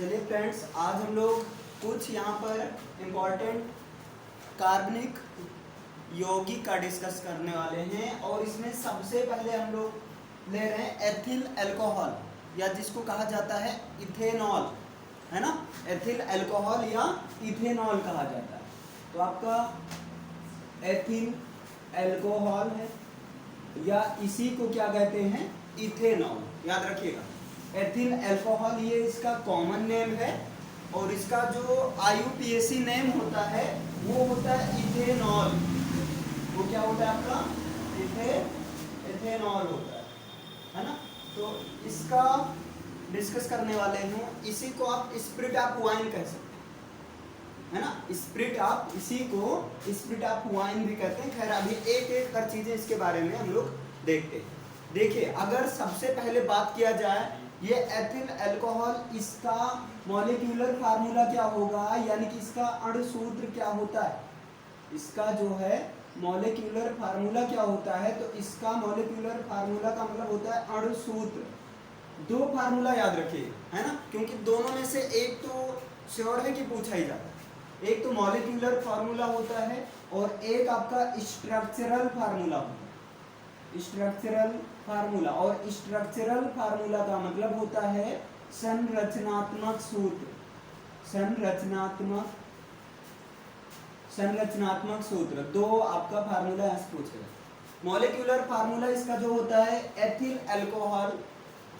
चलिए फ्रेंड्स, आज हम लोग कुछ यहाँ पर इम्पोर्टेंट कार्बनिक यौगिक का डिस्कस करने वाले हैं। और इसमें सबसे पहले हम लोग ले रहे हैं एथिल अल्कोहल, या जिसको कहा जाता है इथेनॉल, है ना। एथिल अल्कोहल या इथेनॉल कहा जाता है। तो आपका एथिल अल्कोहल है, या इसी को क्या कहते हैं, इथेनॉल। याद रखिएगा, एथिल अल्कोहल ये इसका कॉमन नेम है, और इसका जो IUPAC नेम होता है वो होता है इथेनॉल। वो क्या होता है आपका, इथेनॉल होता है ना। तो इसका डिस्कस करने वाले हैं। इसी को आप स्प्रिट ऑफ वाइन कह सकते हैं, है ना। स्प्रिट ऑफ, इसी को स्प्रिट ऑफ वाइन भी कहते हैं। खैर अभी एक एक कर चीजें इसके बारे में हम लोग देखते हैं। देखिए, अगर सबसे पहले बात किया जाए ये एथिल अल्कोहल, इसका मॉलिक्यूलर फार्मूला क्या होगा, यानी कि इसका अणुसूत्र क्या होता है। इसका जो है मॉलिक्यूलर फार्मूला क्या होता है, तो इसका मॉलिक्यूलर फार्मूला का मतलब होता है अणुसूत्र। दो फार्मूला याद रखिए, है ना, क्योंकि दोनों में से एक तो श्योर है कि पूछा ही जाता है। एक तो मॉलिक्यूलर फार्मूला होता है और एक आपका स्ट्रक्चरल फार्मूला होता है। स्ट्रक्चरल फार्मूला, और स्ट्रक्चरल फार्मूला का मतलब होता है संरचनात्मक सूत्र। संरचनात्मक सूत्र। दो आपका फार्मूला यहाँ से पूछेगा। मॉलिक्यूलर फार्मूला इसका जो होता है एथिल अल्कोहल,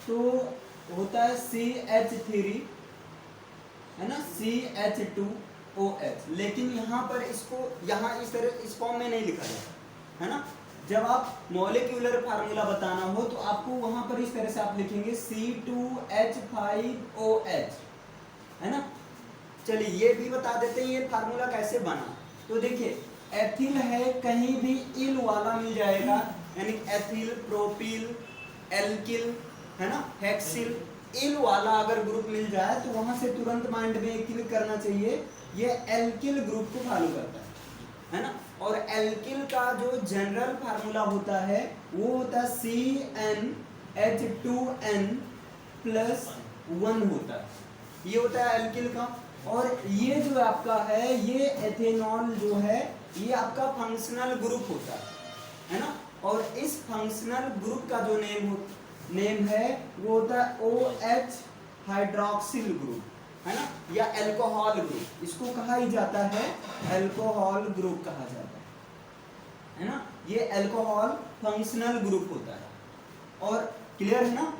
तो होता है CH3, है ना, CH2OH। लेकिन यहाँ पर इसको यहाँ इस तरह इस फॉर्म में नहीं लिखा जाता, है ना। जब आप मॉलिक्यूलर फार्मूला बताना हो तो आपको वहां पर इस तरह से आप लिखेंगे C2H5OH, है ना। चलिए ये भी बता देते हैं ये फार्मूला कैसे बना। तो देखिए, एथिल है, कहीं भी इल वाला मिल जाएगा, यानी एथिल, प्रोपिल, एल्किल, है ना, हेक्सिल, इल वाला अगर ग्रुप मिल जाए तो वहां से तुरंत माइंड में क्लिक करना चाहिए, ये एल्किल ग्रुप को फॉलो करता है ना। और एल्किल का जो जनरल फार्मूला होता है वो होता है CnH2n+1 होता है। ये होता है एल्किल का। और ये जो आपका है, ये एथेनॉल जो है, ये आपका फंक्शनल ग्रुप होता है ना। और इस फंक्शनल ग्रुप का जो नेम है वो होता है OH हाइड्रोक्सिल ग्रुप, है ना, या अल्कोहल ग्रुप। इसको कहा ही जाता है अल्कोहल ग्रुप कहा जाता है ना। ये अल्कोहल फंक्शनल ग्रुप होता है। और क्लियर है ना,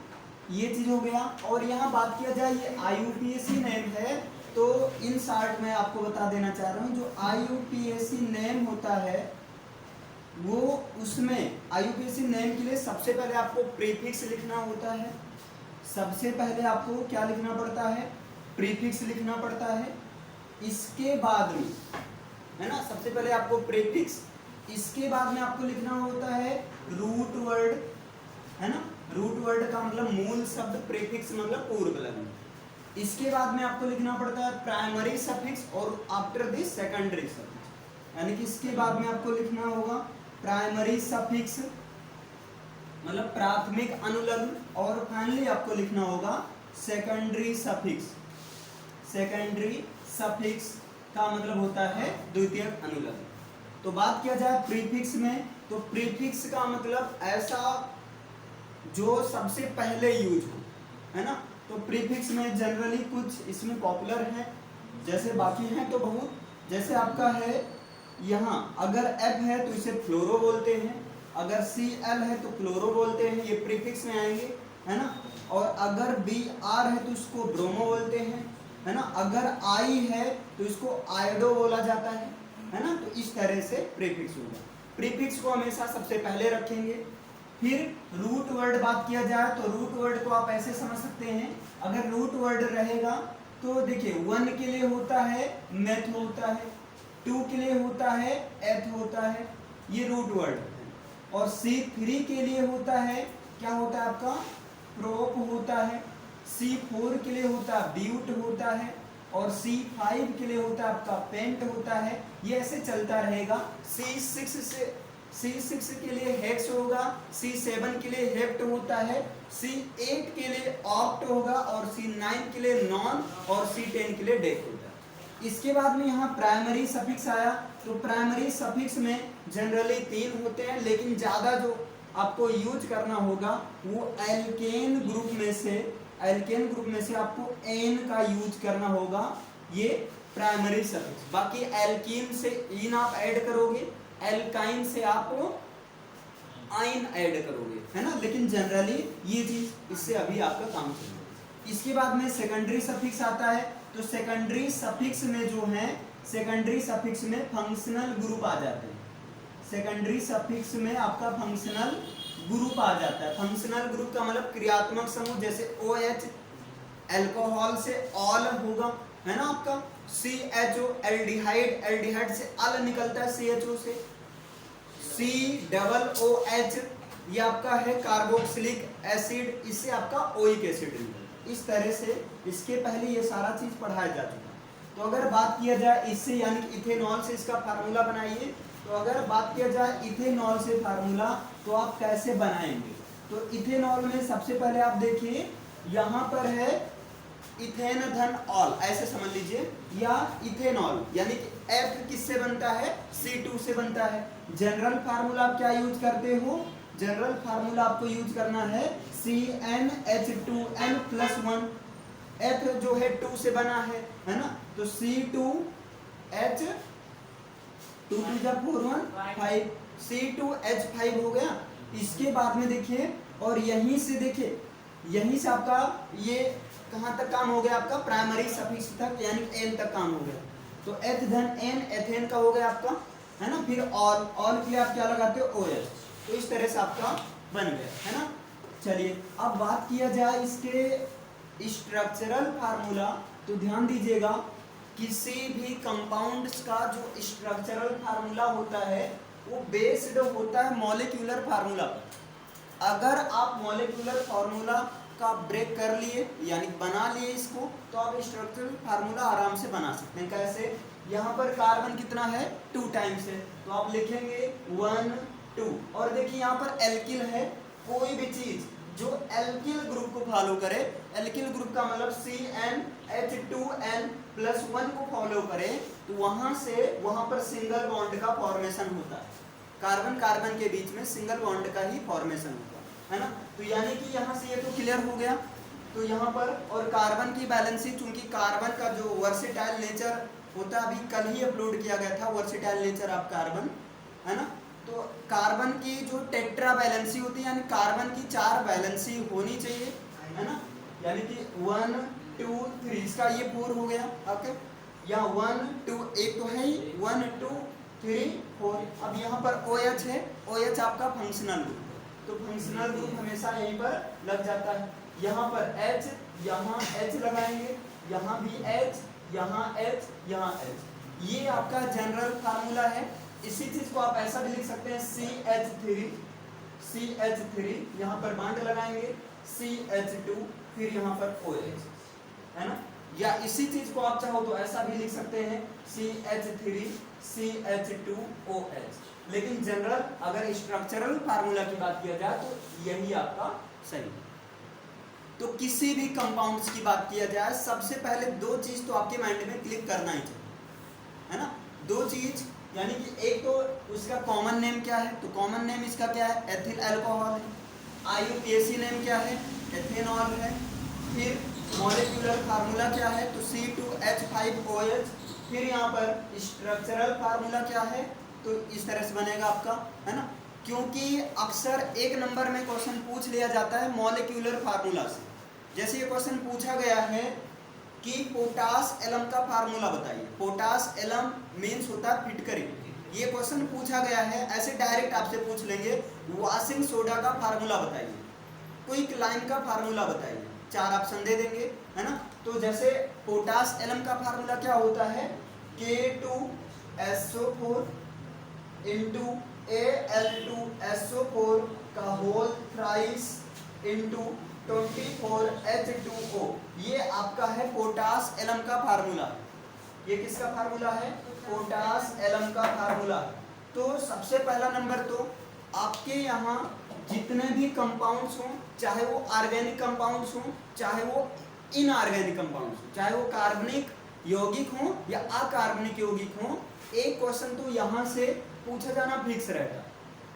ये चीज हो गया। और यहाँ बात किया जाए, ये IUPAC नेम है, तो इन शॉर्ट में आपको बता देना चाह रहा हूँ, जो IUPAC नेम होता है वो, उसमें IUPAC नेम के लिए सबसे पहले आपको प्रीफिक्स लिखना होता है। सबसे पहले आपको क्या लिखना पड़ता है, प्रीफिक्स लिखना पड़ता है। इसके बाद में, है ना, सबसे पहले आपको प्रीफिक्स, इसके बाद में आपको लिखना होता है रूट वर्ड, है ना। रूट वर्ड का मतलब मूल शब्द, प्रीफिक्स मतलब पूर्व लग्न। इसके बाद में आपको लिखना पड़ता है प्राइमरी सफिक्स और आफ्टर दिस सेकेंडरी सफिक्स, यानी कि इसके बाद में आपको लिखना होगा प्राइमरी सफिक्स मतलब प्राथमिक अनुलग्न, और फाइनली आपको लिखना होगा सेकेंडरी सफिक्स। सेकेंडरी सफिक्स का मतलब होता है द्वितीयक अनुलग्न। तो बात किया जाए प्रीफिक्स में, तो प्रीफिक्स का मतलब ऐसा जो सबसे पहले यूज हो, है ना। तो प्रीफिक्स में जनरली कुछ इसमें पॉपुलर है, जैसे बाकी हैं तो बहुत, जैसे आपका है यहाँ अगर F है तो इसे फ्लोरो बोलते हैं, अगर Cl है तो क्लोरो बोलते हैं, ये प्रीफिक्स में आएंगे, है ना। और अगर Br है तो इसको ब्रोमो बोलते हैं, है ना। अगर I है तो इसको आयोडो बोला जाता है ना। तो इस तरह से प्रीफिक्स होगा। प्रीफिक्स को हमेशा सबसे पहले रखेंगे। फिर रूट वर्ड बात किया जाए तो रूट वर्ड को आप ऐसे समझ सकते हैं, अगर रूट वर्ड रहेगा तो देखिए 1 के लिए होता है मेथ होता है, 2 के लिए होता है एथ होता है, ये रूट वर्ड है। और C3 के लिए होता है, क्या होता है आपका, प्रोप होता है। C4 के लिए होता है ब्यूट होता है, और C5 के लिए होता है आपका पेंट होता है। ये ऐसे चलता रहेगा। C6 से C6 के लिए हेक्स होगा, C7 के लिए हेप्ट होता है, C8 के लिए ऑक्ट होगा और C9 के लिए नॉन और C10 के लिए डेक होता है। इसके बाद में यहाँ प्राइमरी सफिक्स आया, तो प्राइमरी सफिक्स में जनरली 3 होते हैं, लेकिन ज़्यादा जो आपको यूज करना होगा वो एल्केन ग्रुप में से आपको एन का यूज करना होगा, ये प्राइमरी सफिक्स। बाकी एल्कीन से इन आप ऐड करोगे, एल्काइन से आप आइन ऐड करोगे, है ना, लेकिन जनरली ये चीज इससे अभी आपका काम चलेगा। इसके बाद में सेकेंडरी सफिक्स आता है, तो सेकेंडरी सफिक्स में जो है, सेकेंडरी सफिक्स में फंक्शनल ग्रुप आ जाते हैं। सेकेंडरी सफिक्स में आपका फंक्शनल ग्रुप आ जाता है। फंक्शनल ग्रुप का मतलब क्रियात्मक समूह, जैसे OH अल्कोहल से ऑल होगा, है ना, आपका CHO एल्डिहाइड, एल्डिहाइड से अल निकलता है CHO से, COOH ये आपका है कार्बोक्सिलिक एसिड, इससे आपका ओइक एसिड निकलता है। इस तरह से इसके पहले ये सारा चीज पढ़ाया जा चुका है। तो अगर बात किया जाए इससे, यानी कि इथेनॉल से इसका फार्मूला बनाइए, तो अगर बात किया जाए इथेनॉल से फार्मूला तो आप कैसे बनाएंगे, तो इथेनॉल में सबसे पहले आप देखिए यहाँ पर है इथेन धन ऑल, ऐसे समझ लीजिए, या इथेनॉल यानी कि F किससे बनता है, C2 से बनता है। जनरल फार्मूला आप क्या यूज करते हो, जनरल फार्मूला आपको यूज करना है CnH2n+1, F जो है 2 से बना है ना, तो C2H 2 2 4 1 5, C2H5 हो गया। इसके बाद में देखिए, और यहीं से देखिए, यहीं से आपका ये कहाँ तक काम हो गया, आपका प्राइमरी सफिक्स तक, यानी एन तक काम हो गया। तो एथ धन एन एथेन का हो गया आपका, है ना। फिर ऑल, ऑल के लिए आप क्या लगाते हो, OH। तो इस तरह से आपका बन गया, है ना। चलिए अब बात किया जाए इसके स्ट्रक्चरल फार्मूला, तो ध्यान दीजिएगा किसी भी कंपाउंड्स का जो स्ट्रक्चरल फार्मूला होता है वो बेस्ड होता है मॉलिक्यूलर फार्मूला पर। अगर आप मॉलिक्यूलर फार्मूला का ब्रेक कर लिए, यानी बना लिए इसको, तो आप स्ट्रक्चरल फार्मूला आराम से बना सकते हैं। कैसे, यहाँ पर कार्बन कितना है, 2 टाइम्स है, तो आप लिखेंगे 1 2, और देखिए यहाँ पर एल्किल है, कोई भी चीज जो एल्किल ग्रुप को फॉलो करे, एल्किल ग्रुप का मतलब CnH2n+1 को फॉलो करे, तो वहां से वहां पर सिंगल बॉन्ड का फॉर्मेशन होता है। कार्बन कार्बन के बीच में सिंगल बॉन्ड का ही फॉर्मेशन होता है ना। तो यानी कि यहाँ से ये तो क्लियर हो गया। तो यहाँ पर और कार्बन की बैलेंसिंग, चूंकि कार्बन का जो वर्सेटाइल नेचर होता है, अभी कल ही अपलोड किया गया था वर्सेटाइल नेचर ऑफ कार्बन, है ना। तो कार्बन की जो टेट्रा बैलेंसी होती है, यानी कार्बन की 4 बैलेंसी होनी चाहिए, है ना, यानी कि 1 2 3, इसका ये 4 हो गया आपके, या 1 2, एक तो है ही 1 2 3 4। अब यहाँ पर OH है, OH आपका फंक्शनल ग्रुप, तो फंक्शनल ग्रुप हमेशा यहीं पर लग जाता है। यहाँ पर H, यहाँ H लगाएंगे, यहाँ भी H, यहाँ H, यहाँ H, ये आपका जनरल फार्मूला है। इसी चीज को आप ऐसा भी लिख सकते हैं CH3, यहाँ पर बांड लगाएंगे, CH2, फिर यहाँ पर OH, है ना। या इसी चीज को आप चाहो तो ऐसा भी लिख सकते हैं CH3 CH2OH, लेकिन जनरल अगर स्ट्रक्चरल फार्मूला की बात किया जाए तो यही आपका सही है। तो किसी भी कंपाउंड्स की बात किया जाए, सबसे पहले 2 चीज तो आपके माइंड में क्लिक करना ही चाहिए, है ना। 2 चीज, यानी कि एक तो उसका कॉमन नेम क्या है, तो कॉमन नेम इसका क्या है, एथिल अल्कोहल है। IUPAC नेम क्या है, एथेनॉल है। फिर मॉलिक्यूलर फार्मूला क्या है, तो C2H5OH। फिर यहाँ पर स्ट्रक्चरल फार्मूला क्या है, तो इस तरह से बनेगा आपका, है ना। क्योंकि अक्सर 1 नंबर में क्वेश्चन पूछ लिया जाता है मॉलिक्यूलर फार्मूला से। जैसे ये क्वेश्चन पूछा गया है कि पोटास एलम का फार्मूला बताइए, पोटास एलम मीन्स होता है फिटकरी, ये क्वेश्चन पूछा गया है। ऐसे डायरेक्ट आपसे पूछ लेंगे वॉशिंग सोडा का फार्मूला बताइए, क्विक लाइम का फार्मूला बताइए, 4 ऑप्शन दे देंगे, है ना। तो जैसे पोटास एलम का फार्मूला क्या होता है, K2SO4 इंटू Al2SO4 का होल थ्राइस इंटू 24H2O, ये आपका है पोटास एलम का फार्मूला। ये किसका फार्मूला है, पोटास एलम का फार्मूला। तो सबसे पहला नंबर तो आपके यहाँ जितने भी कंपाउंड्स हों, चाहे वो ऑर्गेनिक कंपाउंड्स हों, चाहे वो इनऑर्गेनिक कंपाउंड्स हों, चाहे वो कार्बनिक यौगिक हों या अकार्बनिक यौगिक हों, एक क्वेश्चन तो यहाँ से पूछा जाना फिक्स रहता है।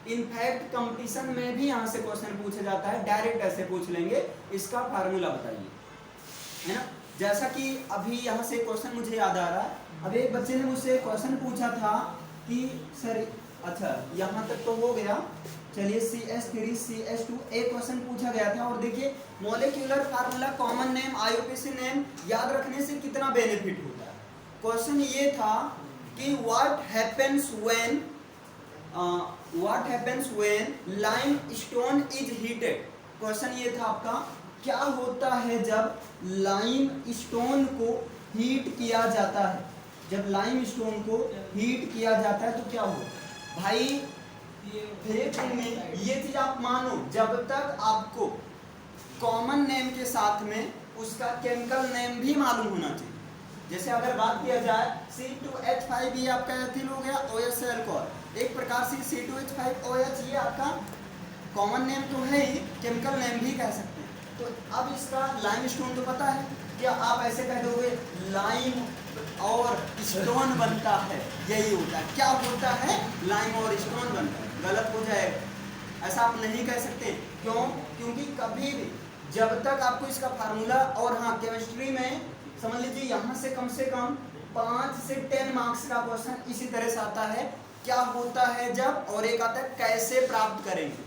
इनफैक्ट कंपटीशन में भी यहाँ से क्वेश्चन पूछा जाता है, डायरेक्ट ऐसे पूछ लेंगे इसका फार्मूला बताइए, है ना। जैसा कि अभी यहाँ से क्वेश्चन मुझे याद आ रहा है, अभी एक बच्चे ने मुझसे क्वेश्चन पूछा था कि सर, अच्छा यहाँ तक तो हो गया, चलिए CH3 CH2 एक क्वेश्चन पूछा गया था। और देखिए molecular formula, common name, IUPAC name याद रखने से कितना बेनिफिट होता है। क्वेश्चन ये था कि what happens when limestone is heated. Question ये था आपका, क्या होता है जब लाइमस्टोन को हीट किया जाता है। जब लाइमस्टोन को हीट किया जाता है तो क्या होता है भाई। ये चीज आप मानो, जब तक आपको कॉमन नेम के साथ में उसका केमिकल नेम भी मालूम होना चाहिए। जैसे अगर बात किया जाए C2H5, ये आपका एथिल हो गया, OH से अल्कोहल। एक प्रकार से C2H5OH ये आपका कॉमन नेम तो है ही, केमिकल नेम भी कह सकते हैं। तो अब इसका लाइमस्टोन तो पता है, क्या आप ऐसे कह दोगे लाइम और स्टोन बनता है, यही होता है। क्या होता है, लाइम और स्टोन बनता है, गलत हो जाएगा, ऐसा आप नहीं कह सकते। क्यों? क्योंकि कभी भी जब तक आपको इसका फार्मूला, और हाँ केमिस्ट्री में समझ लीजिए यहाँ से कम 5 से 10 मार्क्स का क्वेश्चन इसी तरह से आता है, क्या होता है जब, और एक आता है कैसे प्राप्त करेंगे,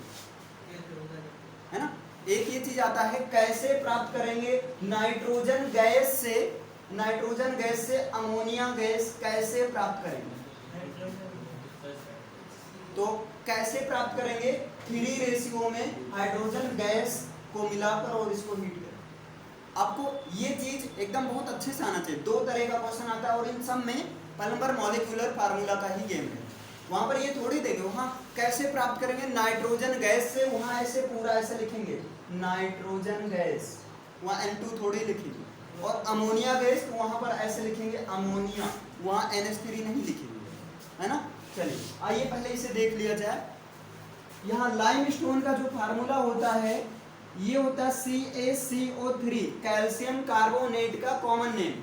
है ना। एक ये चीज आता है कैसे प्राप्त करेंगे, नाइट्रोजन गैस से अमोनिया गैस कैसे प्राप्त करेंगे। तो कैसे प्राप्त करेंगे, 3 में हाइड्रोजन गैस को मिलाकर और इसको हीट करें। आपको ये चीज एकदम बहुत अच्छे से आना चाहिए। 2 तरह का क्वेश्चन आता है और इन सब में पहले नंबर मॉलिक्यूलर फार्मूला का ही गेम है। वहां पर ये थोड़ी देंगे, वहां कैसे प्राप्त करेंगे, नाइट्रोजन गैस से, वहां ऐसे पूरा ऐसे लिखेंगे नाइट्रोजन गैस, वहां N2 थोड़ी लिखेंगे। और अमोनिया गैस तो वहां पर ऐसे लिखेंगे अमोनिया, वहां NH3 नहीं लिखेंगे, है ना। चलिए आइए पहले इसे देख लिया जाए। यहाँ लाइमस्टोन का जो फार्मूला होता है ये होता है CaCO3, कैल्शियम कार्बोनेट का कॉमन नेम।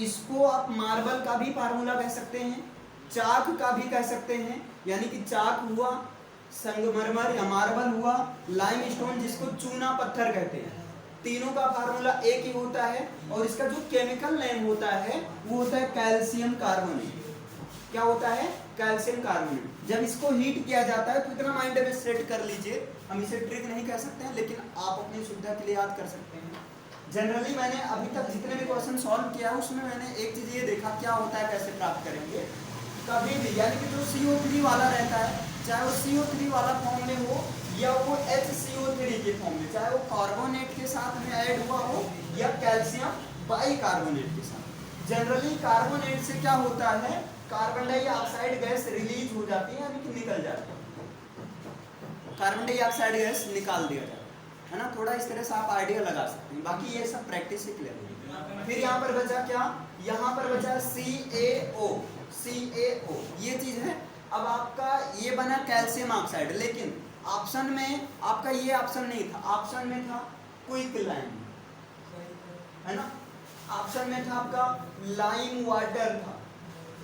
इसको आप मार्बल का भी फार्मूला कह सकते हैं, चाक का भी कह सकते हैं, यानी कि चाक हुआ, संगमरमर या मार्बल हुआ, लाइमस्टोन जिसको चूना पत्थर कहते हैं। तीनों का फार्मूला एक ही होता है और इसका जो केमिकल नेम होता है वो होता है कैल्शियम कार्बोनेट। क्या होता है, कैल्शियम कार्बोनेट। जब इसको हीट किया जाता है तो इतना माइंड में सेट कर लीजिए, हम इसे ट्रिक नहीं कह सकते हैं लेकिन आप अपनी सुविधा के लिए याद कर सकते हैं। जनरली मैंने अभी तक जितने भी क्वेश्चन सॉल्व किया है उसमें मैंने एक चीज ये देखा, क्या होता है कैसे प्राप्त करेंगे। कभी भी यानी कि जो CO3 वाला रहता है, चाहे वो CO3 वाला फॉर्म में हो या वो HCO3 के फॉर्म में, चाहे वो कार्बोनेट के साथ में ऐड हुआ हो या कैल्शियम बाइकार्बोनेट के साथ। जनरली कार्बोनेट से क्या होता है, कार्बन डाइऑक्साइड गैस रिलीज हो जाती है, यानी कि निकल जाती है, कार्बन डाइऑक्साइड गैस निकाल दिया जाता है ना। थोड़ा इस तरह से आप आइडिया लगा सकते हैं, बाकी ये सब प्रैक्टिस से क्लियर है। फिर यहाँ पर बचा क्या, यहाँ पर बचा CaO, ये चीज है। अब आपका ये बना कैल्शियम ऑक्साइड, लेकिन ऑप्शन में आपका ये ऑप्शन नहीं था, ऑप्शन में था क्विकलाइम, है ना। ऑप्शन में था आपका लाइम वाटर था,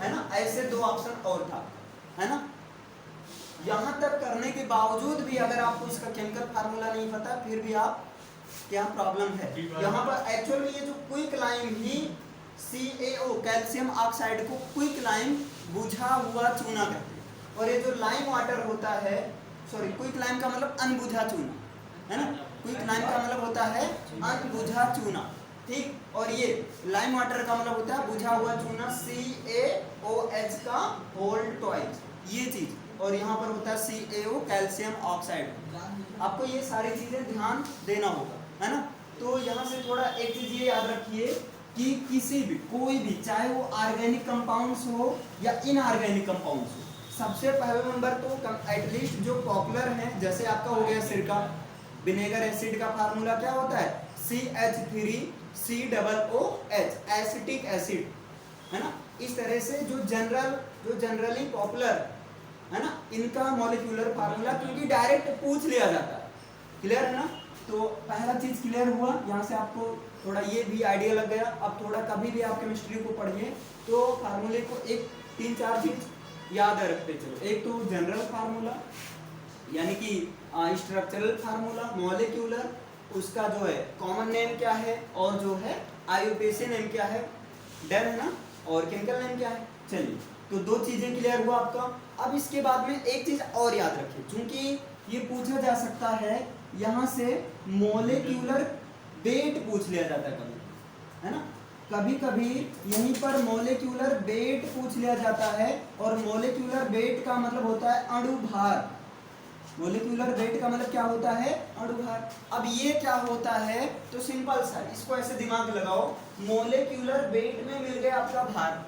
है ना। ऐसे 2 ऑप्शन और था, है ना। यहां तक करने के बावजूद भी अगर आपको इसका केमिकल फार्मूला नहीं पता फिर भी आप क्या प्रॉब्लम है। यहाँ पर एक्चुअल में ये जो क्विकलाइम ही CaO कैल्शियम ऑक्साइड को क्विकलाइम, बुझा हुआ चूना कहते हैं। और ये जो लाइम वाटर होता है, सॉरी क्विकलाइम का मतलब अनबुझा चूना, है ना। क्विकलाइम का मतलब होता है अनबुझा चूना, ठीक। और ये लाइम वाटर का मतलब होता है बुझा हुआ चूना, CaOH का होल ट्वाइस, ये चीज। और यहाँ पर होता है CaO कैल्शियम ऑक्साइड। आपको ये सारी चीजें ध्यान देना होगा, है ना। तो यहाँ से थोड़ा एक चीज ये याद रखिए कि किसी भी, कोई भी, चाहे वो ऑर्गेनिक कंपाउंड्स हो या इनऑर्गेनिक कंपाउंड्स हो, सबसे पहला नंबर तो एटलीस्ट जो पॉपुलर है, जैसे आपका हो गया सिरका, विनेगर एसिड का फार्मूला क्या होता है, CH3COOH, एसिटिक एसिड, है ना। इस तरह से जो जनरली पॉपुलर है ना, इनका मॉलिक्यूलर फार्मूला, क्योंकि डायरेक्ट पूछ लिया जाता है। क्लियर है ना? तो पहला चीज क्लियर हुआ, यहाँ से आपको थोड़ा ये भी आइडिया लग गया। अब थोड़ा कभी भी आप केमिस्ट्री को पढ़िए तो फार्मूले को एक 3-4 चीज याद रखते चलो। एक तो जनरल फार्मूला यानी कि स्ट्रक्चरल फार्मूला, मॉलिक्यूलर, उसका जो है कॉमन नेम क्या है, और जो है आईयूपीएसी नेम क्या है, डन है ना, और केमिकल नेम क्या है। चलिए, तो 2 चीजें क्लियर हुआ आपका। अब इसके बाद में एक चीज और याद रखिए, क्योंकि ये पूछा जा सकता है, यहाँ से मॉलिक्यूलर वेट पूछ लिया जाता है कभी, है ना, कभी कभी यहीं पर मॉलिक्यूलर वेट पूछ लिया जाता है। और मॉलिक्यूलर वेट का मतलब होता है अणु भार। मोलिकुलर वेट का मतलब क्या होता है, अणु भार। अब ये क्या होता है, तो सिंपल सा, इसको ऐसे दिमाग लगाओ, मोलिकुलर वेट में मिल गया आपका भार,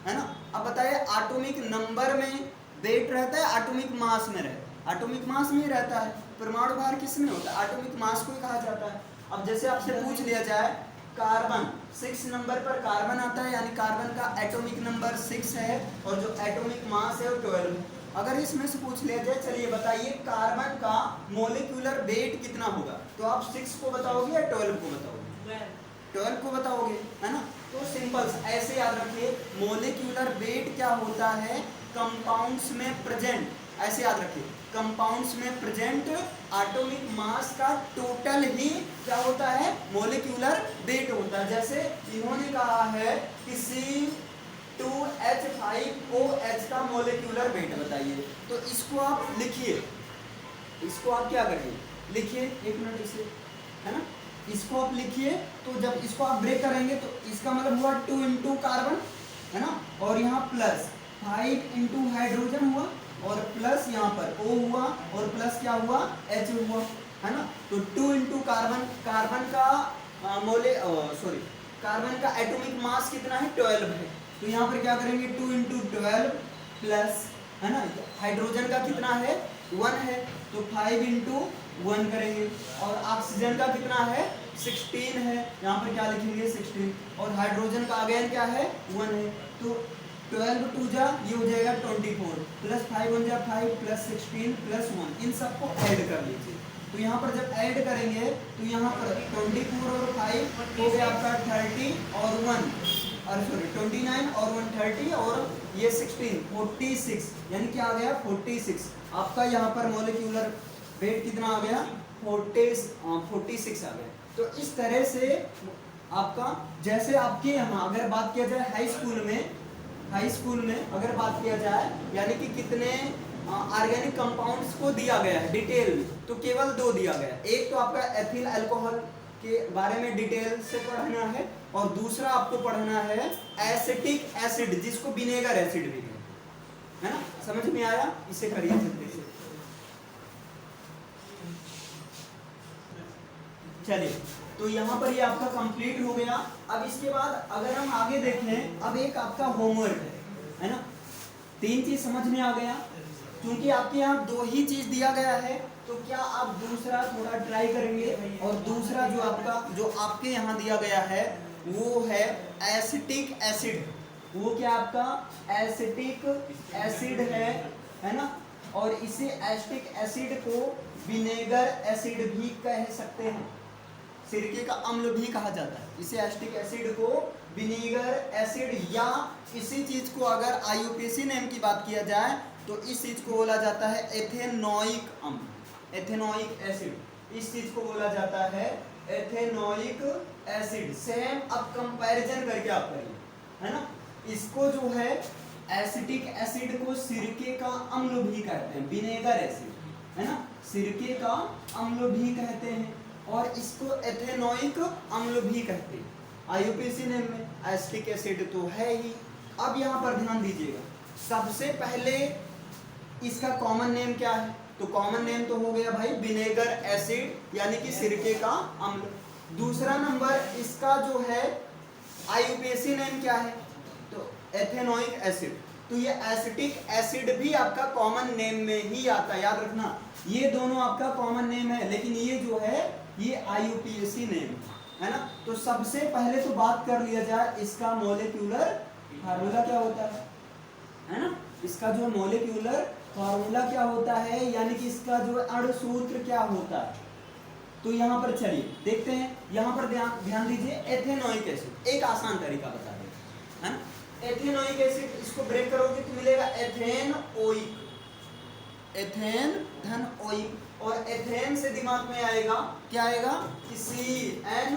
है ना। अब बताइए एटॉमिक नंबर में वेट रहता है, एटॉमिक मास में रहता है, एटॉमिक मास में ही रहता है। परमाणु भार किस में होता है, एटॉमिक मास को ही कहा जाता है। अब जैसे आपसे पूछ लिया जाए कार्बन 6 नंबर पर कार्बन आता है, यानी कार्बन का एटॉमिक नंबर 6 है और जो एटॉमिक मास है वो 12 है। अगर इसमें से पूछ लिया जाए, चलिए बताइए कार्बन का मोलिकुलर वेट कितना होगा, तो आप 6 को बताओगे या 12 को बताओगे, 12 को बताओगे, है ना। तो सिंपल ऐसे याद रखिए, मोलिकुलर वेट क्या होता है, कंपाउंड्स में प्रेजेंट, ऐसे याद रखिए, कंपाउंड्स में प्रेजेंट एटॉमिक मास का टोटल ही क्या होता है, मोलिकुलर वेट होता है। जैसे इन्होंने कहा है कि C2H5OH का मोलिकुलर वेट बताइए, तो इसको आप लिखिए, इसको आप क्या करिए, लिखिए, एक मिनट इसे, है ना, इसको आप लिखिए। तो जब इसको आप ब्रेक करेंगे तो इसका मतलब हुआ 2 इंटू कार्बन, है ना, और यहाँ प्लस 5 इंटू हाइड्रोजन हुआ, और प्लस यहाँ पर O हुआ, और प्लस क्या हुआ, H हुआ, है ना। तो 2 इंटू कार्बन, कार्बन का कार्बन का एटॉमिक मास कितना है, 12 है। तो यहाँ पर क्या करेंगे, 2 इंटू 12 प्लस, है ना, हाइड्रोजन का कितना है, 1 है, तो 5 इंटू 1 करेंगे, और ऑक्सीजन का कितना है, 16 है, यहाँ पर क्या लिखेंगे, 16, और हाइड्रोजन का अगेन क्या है, 1 है। तो 12 टू जा ये हो जाएगा 24, प्लस 5 1 जा 5, प्लस 16 प्लस 1, इन सबको ऐड कर लीजिए। तो यहाँ पर जब ऐड करेंगे तो यहाँ पर 24 और 5 हो गया आपका 30 और 1, और सॉरी 29 और 1 30, और ये 16 46, यानी क्या आ गया, 46। आपका यहाँ पर मोलिकुलर वेट कितना आ गया, 46 आ गया। तो इस तरह से आपका, जैसे आपके यहाँ अगर बात किया जाए हाई स्कूल में अगर बात किया जाए, यानी कि कितने ऑर्गेनिक कंपाउंड्स को दिया गया है डिटेल में, तो केवल 2 दिया गया है। एक तो आपका एथिल अल्कोहल के बारे में डिटेल से पढ़ना है, और दूसरा आपको पढ़ना है एसिटिक एसिड, जिसको विनेगर एसिड भी कहते हैं, है ना। समझ में आया, इसे करिए जल्दी से। चलिए, तो यहाँ पर ये आपका कंप्लीट हो गया। अब इसके बाद अगर हम आगे देखें, अब एक आपका होमवर्क है ना, 3 चीज समझ में आ गया, क्योंकि आपके यहाँ 2 ही चीज दिया गया है, तो क्या आप दूसरा थोड़ा ट्राई करेंगे। और दूसरा जो आपके यहाँ दिया गया है वो है एसिटिक एसिड, वो क्या आपका एसिटिक एसिड है ना। और इसे एसिटिक एसिड को विनेगर एसिड भी कह सकते हैं, सिरके का अम्ल भी कहा जाता है इसे, एसिटिक एसिड को विनेगर एसिड, या इसी चीज को अगर आईयूपीएसी नेम की बात किया जाए तो इस चीज को बोला जाता है एथेनोइक अम्ल, एथेनोइक एसिड, इस चीज को बोला जाता है एथेनोइक एसिड। सेम अब कंपैरिजन करके आप करिए, है ना। इसको जो है एसिटिक एसिड को सिरके का अम्ल भी कहते हैं, विनेगर एसिड, है ना, सिरके का अम्ल भी कहते हैं, और इसको एथेनोइक अम्ल भी कहते हैं। आईयूपीएसी नेम में एसिटिक एसिड तो है ही। अब यहाँ पर ध्यान दीजिएगा, सबसे पहले इसका कॉमन नेम क्या है, तो कॉमन नेम तो हो गया भाई विनेगर एसिड, यानी कि सिरके का अम्ल। दूसरा नंबर इसका जो है आईयूपीएसी नेम क्या है, तो एथेनोइक एसिड। तो ये एसिटिक एसिड भी आपका कॉमन नेम में ही आता है, याद रखना, ये दोनों आपका कॉमन नेम है, लेकिन ये जो है ये आईयूपीएसी नेम है ना। तो सबसे पहले तो बात कर लिया जाए इसका मोलिकुलर फार्मूला क्या होता है ना। इसका जो मॉलिक्यूलर फॉर्मूला क्या होता है, यानी कि इसका जो अणु सूत्र क्या होता है। तो यहाँ पर चलिए देखते हैं, यहाँ पर ध्यान दीजिए, एथेनोइक एसिड, एक आसान तरीका बता दें, है ना। एथेनोइक एसिड, इसको ब्रेक करोगे तो मिलेगा एथेनोइक, एथेन धन ओइक, और एथेन से दिमाग में आएगा क्या आएगा कि CN,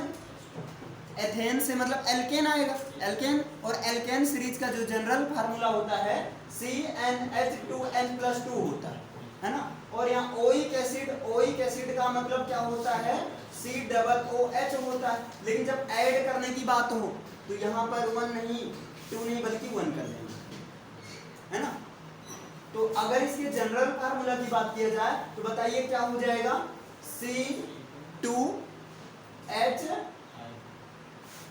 एथेन से मतलब एल्केन आएगा, एल्केन, और एल्केन सीरीज का जो जनरल फार्मूला होता है CnH2n+2 होता है ना। और यहाँ ओइक एसिड, ओइक एसिड का मतलब क्या होता है, COOH होता है। लेकिन जब ऐड करने की बात हो तो यहाँ पर 1 नहीं 2 नहीं बल्कि 1 कर देंगे, है ना। तो अगर इसके जनरल फार्मूला की बात किया जाए तो बताइए क्या हो जाएगा, C2H,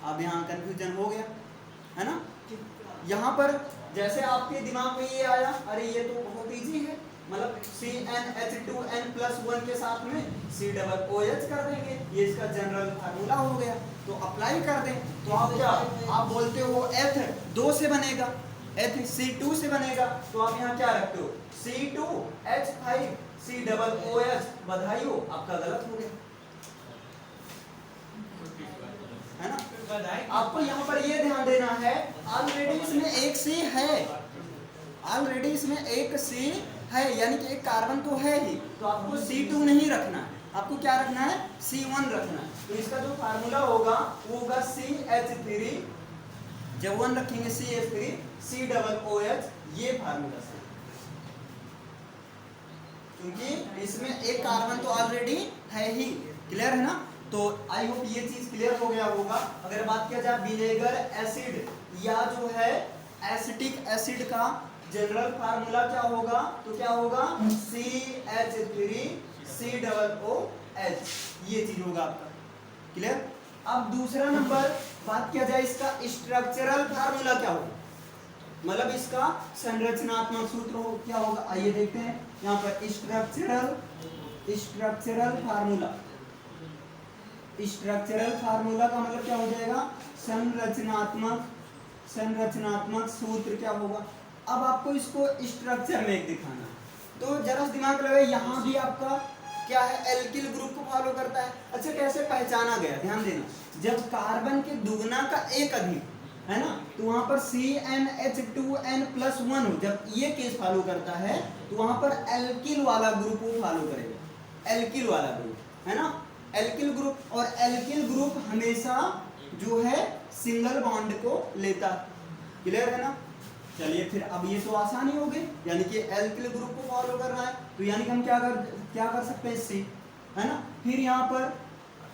अब यहाँ कंफ्यूजन हो गया, है ना। यहाँ पर जैसे आपके दिमाग में ये आया, अरे ये तो बहुत इजी है, मतलब CnH2n+1 के साथ में COOH कर देंगे, ये इसका जनरल फार्मूला हो गया, तो अप्लाई कर दें। तो आप क्या, आप बोलते हो एथ 2 से बनेगा, एथ C2 से बनेगा, तो आप यहाँ क्या रखते हो C2H5 COOH, बधाई हो, आपका गलत हो गया, है ना। आपको यहाँ पर ये ध्यान देना है, ऑलरेडी इसमें एक C है, ऑलरेडी इसमें एक C है, यानी कि एक कार्बन तो है ही, तो आपको C2 नहीं रखना है, आपको क्या रखना है C1 रखना है। तो इसका जो फार्मूला होगा वो होगा CH3, जब 1 रखेंगे CH3 COOH, ये फार्मूला से, क्योंकि इसमें एक कार्बन तो ऑलरेडी है ही, क्लियर है ना। तो आई होप ये चीज क्लियर हो गया होगा। अगर बात किया जाए विनेगर एसिड या जो है एसिटिक एसिड का जनरल फार्मूला क्या होगा, तो क्या होगा CH3 COOH, ये चीज होगा आपका, क्लियर। अब दूसरा नंबर बात किया जाए इसका स्ट्रक्चरल फार्मूला क्या होगा, मतलब इसका संरचनात्मक सूत्र हो क्या होगा, आइए देखते हैं। यहाँ पर स्ट्रक्चरल फार्मूला, स्ट्रक्चरल फार्मूला का मतलब क्या हो जाएगा, संरचनात्मक सूत्र क्या होगा। अब आपको इसको स्ट्रक्चर में एक दिखाना है, तो जरा दिमाग लगाए, यहाँ भी आपका क्या है, एल्किल ग्रुप को फॉलो करता है। अच्छा कैसे पहचाना गया, ध्यान देना, जब कार्बन के दुगना का एक अधिक है ना, तो वहां पर CnH2n+1 हो, जब ये केस फॉलो करता है तो वहां पर एल्किल वाला ग्रुप को फॉलो करेगा, एल्किल वाला ग्रुप, है ना, एल्किल ग्रुप। और एल्किल ग्रुप हमेशा जो है सिंगल बॉन्ड को लेता, क्लियर है ना। चलिए फिर अब ये तो आसानी हो गई, यानी कि एल्किल ग्रुप को फॉलो कर रहा है, तो यानी कि हम क्या कर सकते हैं इससे, है ना। फिर यहाँ पर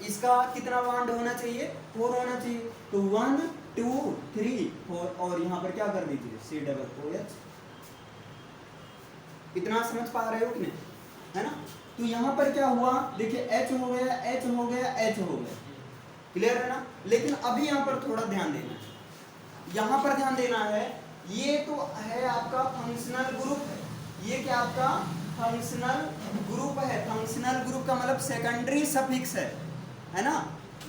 इसका कितना बॉन्ड होना चाहिए, 4 होना चाहिए, तो 1 2 3 4, और यहाँ पर क्या कर दीजिए COOH, इतना समझ पा रहे हो कि नहीं, है ना। तो यहाँ पर क्या हुआ, देखिए H हो गया, H हो गया, H हो गया, क्लियर है ना। लेकिन अभी यहाँ पर थोड़ा ध्यान देना है, यहाँ पर ध्यान देना है, ये तो है आपका फंक्शनल ग्रुप, ये क्या आपका फंक्शनल ग्रुप है। फंक्शनल ग्रुप का मतलब सेकेंडरी सफिक्स है ना,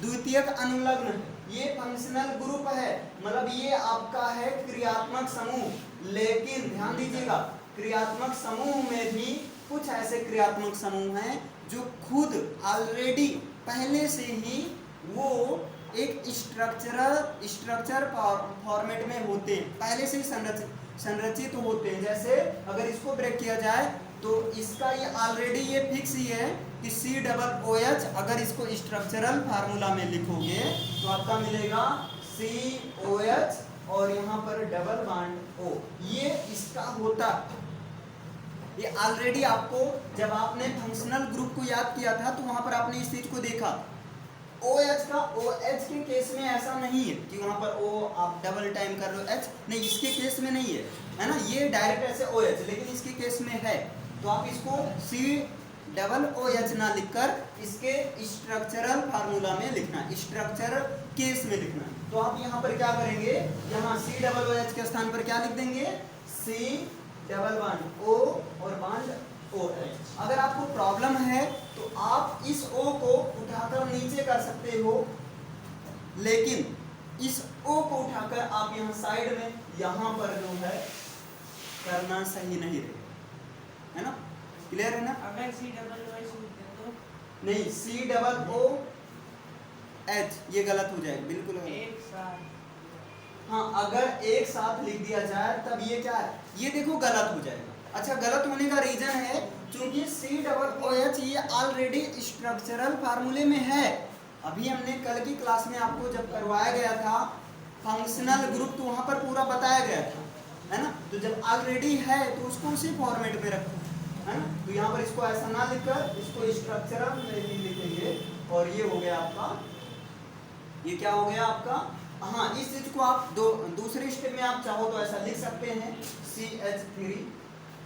द्वितीयक अनुलग्न, ये फंक्शनल ग्रुप है, मतलब ये आपका है क्रियात्मक समूह। लेकिन ध्यान दीजिएगा, क्रियात्मक समूह में भी कुछ ऐसे क्रियात्मक समूह हैं जो खुद ऑलरेडी पहले से ही वो एक स्ट्रक्चर फॉर्मेट में होते हैं, पहले से ही संरचित होते हैं। जैसे अगर इसको ब्रेक किया जाए तो इसका ये ऑलरेडी ये फिक्स ही है कि COOH, अगर इसको स्ट्रक्चरल फार्मूला में लिखोगे तो आपका मिलेगा COH और यहाँ पर डबल बॉन्ड O, ये इसका होता, ये ऑलरेडी आपको जब आपने फंक्शनल ग्रुप को याद किया था तो वहां पर आपने इस चीज को देखा। OH का OH के केस में ऐसा नहीं है कि वहां पर O आप डबल टाइम कर रहे हो H, नहीं, इसके केस में नहीं है ना, ये डायरेक्ट ऐसे OH, लेकिन इसके केस में है, तो आप इसको COOH ना लिखकर इसके स्ट्रक्चरल फार्मूला में लिखना, स्ट्रक्चरल केस में लिखना। तो आप यहाँ पर क्या करेंगे, यहाँ COOH के स्थान पर क्या लिख देंगे, C डबल बॉन्ड O और बॉन्ड OH। अगर आपको प्रॉब्लम है तो आप इस O को उठाकर नीचे कर सकते हो, लेकिन इस O को उठाकर आप यहाँ साइड में यहाँ पर जो है करना सही नहीं रहेगा, है ना, क्लियर है ना। अगर सी डबल ओ एच लिख दें तो नहीं, सी डबल ओ एच ये गलत हो जाएगा, बिल्कुल गलत। एक साथ, हाँ, अगर एक साथ लिख दिया जाए तब ये क्या है, ये देखो गलत हो जाएगा। अच्छा, गलत होने का रीजन है क्योंकि सी डबल ओ एच ये ऑलरेडी स्ट्रक्चरल फार्मूले में है। अभी हमने कल की क्लास में आपको जब करवाया गया था फंक्शनल ग्रुप, तो वहां पर पूरा बताया गया था, है ना। तो जब ऑलरेडी है तो उसको उसी फॉर्मेट में रखो, है ना। तो यहाँ पर इसको ऐसा ना लिखकर इसको स्ट्रक्चरल में ही लिखेंगे, और ये हो गया आपका, ये क्या हो गया आपका, हाँ, इस चीज को आप दूसरे स्टेप में आप चाहो तो ऐसा लिख सकते हैं CH3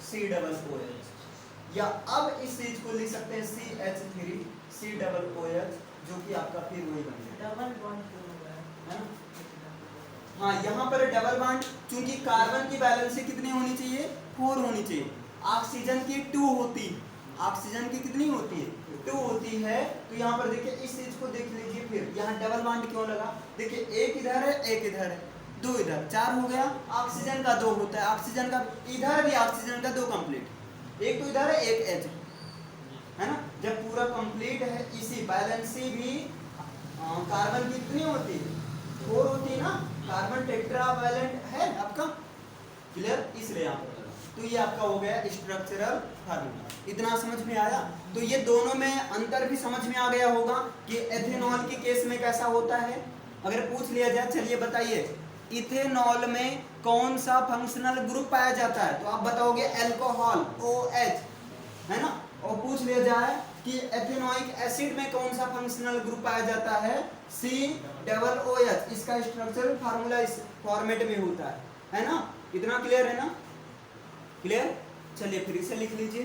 C डबल OH, या अब इस चीज को लिख सकते हैं CH3 C डबल OH, जो कि आपका फिर वही बन गया डबल बॉन्ड क्यों हो गया है ना। हाँ, यहाँ पर डबल बॉन्ड, क्योंकि कार्बन की वैलेंसी कितनी होनी चाहिए, 4 होनी चाहिए। ऑक्सीजन की 2 होती, ऑक्सीजन की कितनी होती है, 2 होती है। तो यहाँ पर देखिए इस चीज को देख लीजिए, फिर यहाँ डबल बॉन्ड क्यों लगा, देखिए एक इधर है एक इधर है, 2 इधर, 4 हो गया। ऑक्सीजन का 2 होता है, ऑक्सीजन का इधर भी ऑक्सीजन का 2 कंप्लीट, एक तो इधर है एक एच, है ना। जब पूरा कंप्लीट है, इसी बैलेंसी भी कार्बन की कितनी होती है, 4 होती है ना। कार्बन टेट्रावैलेंट है आपका, क्लियर, इसलिए यहाँ पर लगा। तो ये आपका हो गया स्ट्रक्चरल फार्मूला। इतना समझ में आया। तो ये दोनों में अंतर भी समझ में आ गया होगा कि एथेनॉल के केस में कैसा होता है। अगर पूछ लिया जाए, चलिए बताइए, इथेनॉल में कौन सा फंक्शनल ग्रुप पाया जाता है, तो आप बताओगे अल्कोहल OH, है ना। और पूछ लिया जाए कि एथेनोइक एसिड में कौन सा फंक्शनल ग्रुप पाया जाता है, C डबल OH, इसका स्ट्रक्चरल फार्मूला इस फॉर्मेट में होता है ना। इतना क्लियर है ना, क्लियर। चलिए फिर इसे लिख लीजिए।